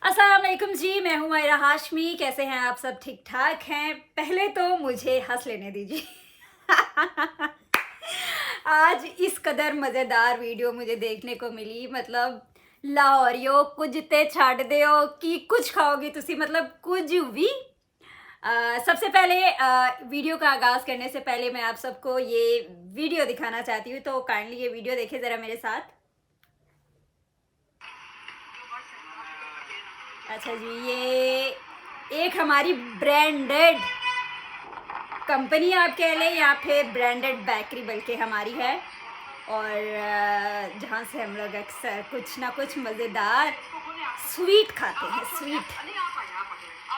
अस्सलाम वालेकुम जी, मैं हूँ मायरा हाशमी। कैसे हैं आप सब? ठीक ठाक हैं? पहले तो मुझे हंस लेने दीजिए। आज इस कदर मज़ेदार वीडियो मुझे देखने को मिली, मतलब लाहौरियो कुछ ते छाड़ दियो कि कुछ खाओगी तुसी, मतलब कुछ भी। सबसे पहले वीडियो का आगाज़ करने से पहले मैं आप सबको ये वीडियो दिखाना चाहती हूँ, तो काइंडली ये वीडियो देखें ज़रा मेरे साथ। अच्छा जी, ये एक हमारी ब्रांडेड कंपनी आप कह लें या फिर ब्रांडेड बेकरी बल्कि हमारी है, और जहाँ से हम लोग अक्सर कुछ ना कुछ मज़ेदार स्वीट खाते हैं, स्वीट।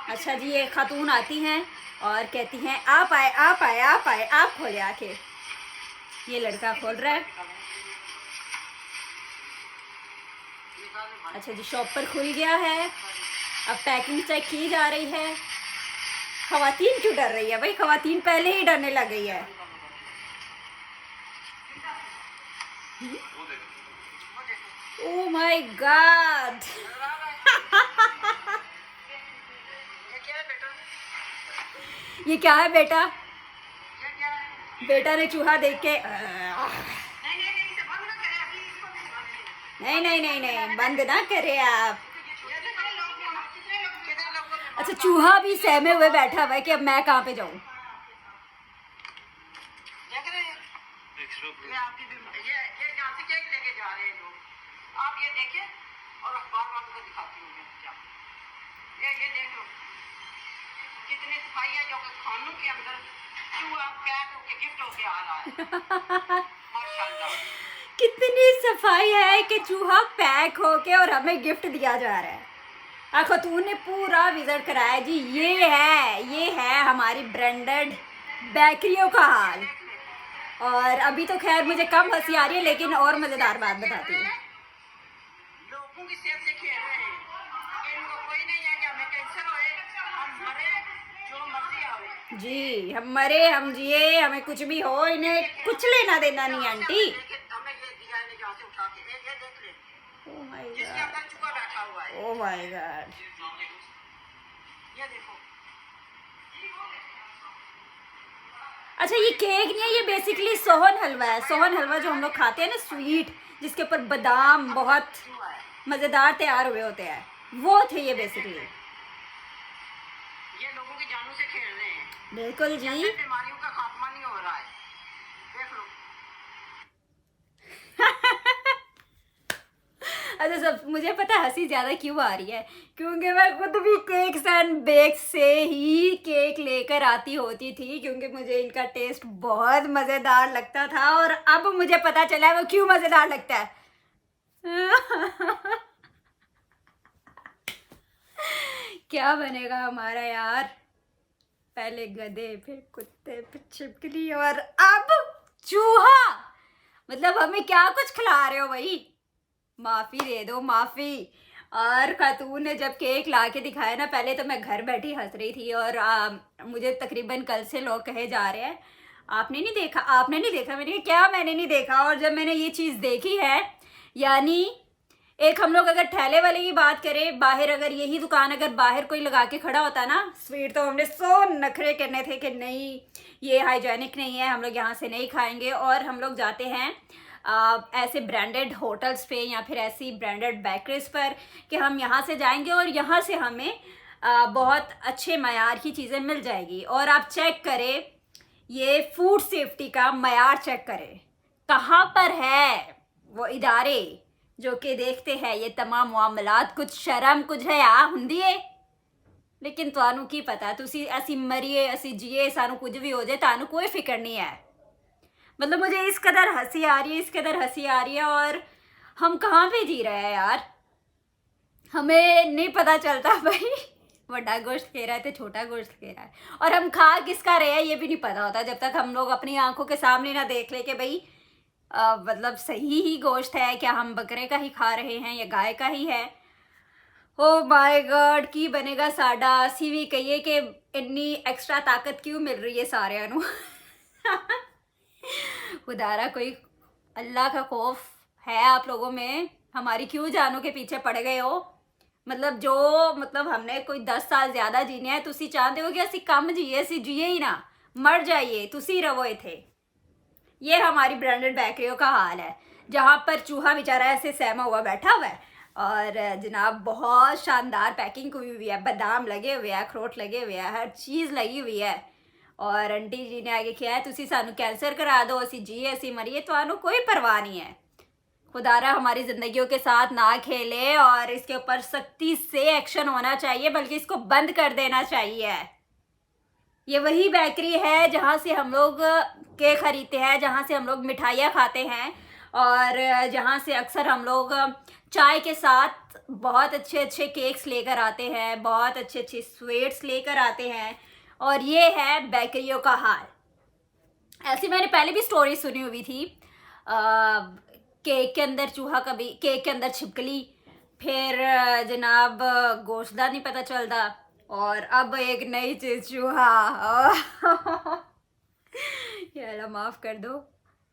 अच्छा जी, ये खातून आती हैं और कहती हैं आप आए आप आए आप आए, आप खोले आके। ये लड़का खोल रहा है। अच्छा जी, शॉप पर खुल गया है। अब पैकिंग चेक की जा रही है। खवातीन क्यों डर रही है भाई? खवातीन पहले ही डरने लग गई है। Oh my God. ये क्या है बेटा? बेटा ने चूहा देख के नहीं नहीं नहीं नहीं, बंद ना करे आप। अच्छा, चूहा भी सहमे हुए बैठा हुआ है कि अब मैं कहाँ पे जाऊं। आप ये देखिए और अखबार वालों को दिखाती हूँ ये देख लो कितनी सफाई है, जो कि खानों के अंदर चूहा पैक होके गिफ्ट होके आ रहा है। माशाल्लाह, कितनी सफाई है कि चूहा पैक होके और हमें गिफ्ट दिया जा रहा है। खातून ने पूरा विजिट कराया जी। ये है हमारी ब्रांडेड बेकरियों का हाल। और अभी तो खैर मुझे कम हंसी आ रही है, लेकिन और मज़ेदार बात बताती हूँ। लोगों की सेहत से खेल रहे हैं, इनको कोई नहीं है कि हमें कैंसर होए, हम मरे, जो मर्जी आवे जी, हम मरे हम जिए, हमें कुछ भी हो, इन्हें कुछ लेना देना नहीं आंटी। हमें ये दिया है जहाँ से उठा के, ये देख ले। ओह माय गॉड, जिसके अंदर चूहा बैठा हुआ है। ओह माय गॉड, ये देखो। अच्छा, ये केक नहीं है, ये बेसिकली सोहन हलवा है। सोहन हलवा जो हम लोग खाते हैं ना, स्वीट, जिसके ऊपर बादाम बहुत मज़ेदार तैयार हुए होते हैं, वो थे ये बेसिकली। ये लोगों की जानों से खेल रहे हैं। बिल्कुल जी। बीमारियों का खात्मा नहीं हो रहा है, देख लो। अच्छा, सब मुझे पता है हंसी ज़्यादा क्यों आ रही है, क्योंकि मैं खुद भी केक्स एंड बेक्स से ही केक लेकर आती होती थी, क्योंकि मुझे इनका टेस्ट बहुत मज़ेदार लगता था, और अब मुझे पता चला है वो क्यों मज़ेदार लगता है। क्या बनेगा हमारा यार? पहले गधे, फिर कुत्ते, फिर छिपकली, और अब चूहा। मतलब हमें क्या कुछ खिला रहे हो भाई? माफ़ी दे दो, माफ़ी। और खातून ने जब केक ला के दिखाया ना, पहले तो मैं घर बैठी हंस रही थी, और मुझे तकरीबन कल से लोग कहे जा रहे हैं आपने नहीं देखा, आपने नहीं देखा। मैंने कहा क्या मैंने नहीं देखा? और जब मैंने ये चीज़ देखी है, यानी एक हम लोग अगर ठेले वाले की बात करें, बाहर अगर यही दुकान अगर बाहर कोई लगा के खड़ा होता ना स्वीट, तो हमने सो नखरे करने थे कि नहीं ये हाइजेनिक नहीं है, हम लोग यहाँ से नहीं खाएंगे। और हम लोग जाते हैं ऐसे ब्रांडेड होटल्स पे या फिर ऐसी ब्रांडेड बेकरीज पर कि हम यहाँ से जाएंगे और यहाँ से हमें बहुत अच्छे मयार की चीज़ें मिल जाएगी। और आप चेक करें, ये फूड सेफ्टी का मयार चेक करें, कहाँ पर है वो इदारे जो कि देखते हैं ये तमाम मामलात। कुछ शर्म कुछ है आ हुंदी है। लेकिन तुहानू की पता, तुसी असी मरिए असी जिए, सानू कुछ भी हो जाए, तानू कोई फिक्र नहीं है। मतलब मुझे इस कदर हंसी आ रही है, इस कदर हंसी आ रही है, और हम कहाँ पे जी रहे हैं यार? हमें नहीं पता चलता भाई बड़ा गोश्त कह रहा है तो छोटा गोश्त कह रहा है, और हम खा किसका रहे हैं ये भी नहीं पता होता जब तक हम लोग अपनी आंखों के सामने ना देख ले कि भाई मतलब सही ही गोश्त है क्या, हम बकरे का ही खा रहे हैं या गाय का ही है। ओ माय गॉड, की बनेगा साडा? असी भी कहिए कि इन्नी एक्स्ट्रा ताकत क्यों मिल रही है सारे नू। खुदारा कोई अल्लाह का खौफ है आप लोगों में? हमारी क्यों जानों के पीछे पड़ गए हो? मतलब जो मतलब हमने कोई 10 साल ज्यादा जीने हैं, तुसी चाहते हो कि असी कम जिए, असी जिए ही ना, मर जाइए, तुसी रवो थे। ये हमारी ब्रांडेड बेकरियों का हाल है, जहाँ पर चूहा बेचारा ऐसे सहमा हुआ बैठा हुआ है और जनाब बहुत शानदार पैकिंग हुई हुई है, बादाम लगे हुए हैं, अखरोट लगे हुए हैं, हर चीज़ लगी हुई है। और आंटी जी ने आगे किया है, तुसी सानू कैंसर करा दो, असी जिए असी मरिए, तो कोई परवाह नहीं है। खुदारा हमारी जिंदगियों के साथ ना खेले और इसके ऊपर सख्ती से एक्शन होना चाहिए, बल्कि इसको बंद कर देना चाहिए। ये वही बेकरी है जहाँ से हम लोग केक खरीदते हैं, जहाँ से हम लोग मिठाइयाँ खाते हैं और जहाँ से अक्सर हम लोग चाय के साथ बहुत अच्छे अच्छे केक्स लेकर आते हैं, बहुत अच्छे अच्छे स्वीट्स लेकर आते हैं। और ये है बेकरियों का हाल। ऐसी मैंने पहले भी स्टोरी सुनी हुई थी, केक के अंदर चूहा, कभी केक के अंदर छिपकली, फिर जनाब गोश्तदा नहीं पता चलता, और अब एक नई चीज चूहा। ये अल्लाह माफ कर दो।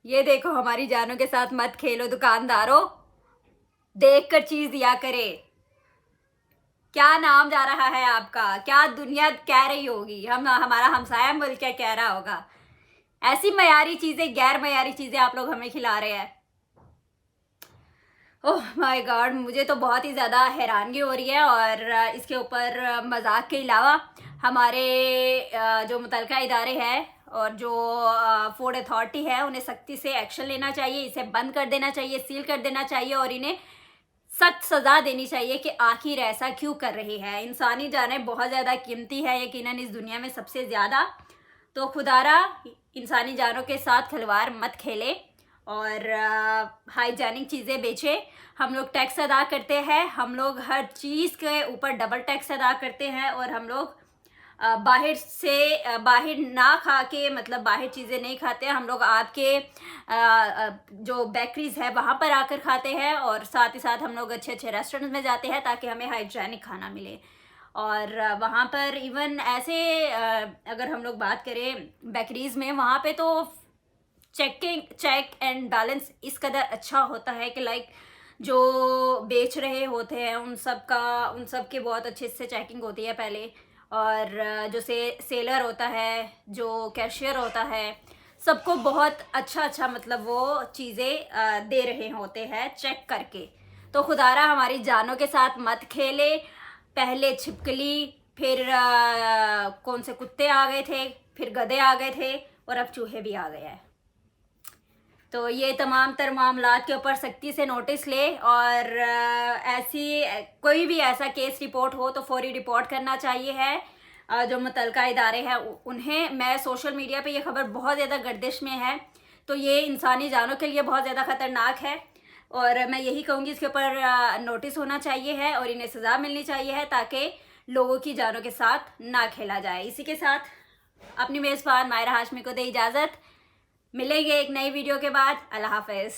ये देखो, हमारी जानों के साथ मत खेलो दुकानदारों, देख कर चीज दिया करे। क्या नाम जा रहा है आपका, क्या दुनिया कह रही होगी, हमारा हमसाया मुल्क क्या कह रहा होगा। ऐसी मयारी चीजें, गैर मयारी चीजें आप लोग हमें खिला रहे हैं। ओह माय गॉड, मुझे तो बहुत ही ज़्यादा हैरानगी हो रही है। और इसके ऊपर मजाक के अलावा हमारे जो मुतलका इदारे हैं और जो फूड अथॉरिटी है, उन्हें सख्ती से एक्शन लेना चाहिए, इसे बंद कर देना चाहिए, सील कर देना चाहिए और इन्हें सख्त सज़ा देनी चाहिए कि आखिर ऐसा क्यों कर रही है। इंसानी जानें बहुत ज़्यादा कीमती है यकीनन इस दुनिया में सबसे ज़्यादा। तो खुदारा इंसानी जानों के साथ खिलवाड़ मत खेले और हाइजेनिक चीज़ें बेचें। हम लोग टैक्स अदा करते हैं, हम लोग हर चीज़ के ऊपर डबल टैक्स अदा करते हैं और हम लोग बाहर ना खा के, मतलब बाहर चीज़ें नहीं खाते हैं। हम लोग आपके जो बेकरीज़ है वहाँ पर आकर खाते हैं और साथ ही साथ हम लोग अच्छे अच्छे रेस्टोरेंट्स में जाते हैं ताकि हमें हाइजेनिक खाना मिले। और वहाँ पर इवन ऐसे अगर हम लोग बात करें बेकरीज़ में, वहाँ पे तो चेक एंड बैलेंस इस कदर अच्छा होता है कि लाइक जो बेच रहे होते हैं उन सब के बहुत अच्छे से चेकिंग होती है पहले, और जो सेलर होता है, जो कैशियर होता है, सबको बहुत अच्छा मतलब वो चीज़ें दे रहे होते हैं चेक करके। तो खुदारा हमारी जानों के साथ मत खेले। पहले छिपकली, फिर कौन से कुत्ते आ गए थे, फिर गधे आ गए थे और अब चूहे भी आ गए हैं। तो ये तमाम तर मामलात के ऊपर सख्ती से नोटिस ले और ऐसी कोई भी ऐसा केस रिपोर्ट हो तो फौरी रिपोर्ट करना चाहिए है जो मुतलका इदारे हैं उन्हें। मैं सोशल मीडिया पे ये खबर बहुत ज़्यादा गर्दिश में है, तो ये इंसानी जानों के लिए बहुत ज़्यादा ख़तरनाक है और मैं यही कहूँगी इसके ऊपर नोटिस होना चाहिए है और इन्हें सज़ा मिलनी चाहिए है ताकि लोगों की जानों के साथ ना खेला जाए। इसी के साथ अपनी मेज़बान मायरा हाशमी को दे इजाज़त। मिलेंगे एक नई वीडियो के बाद। अल्लाह हाफ़िज़।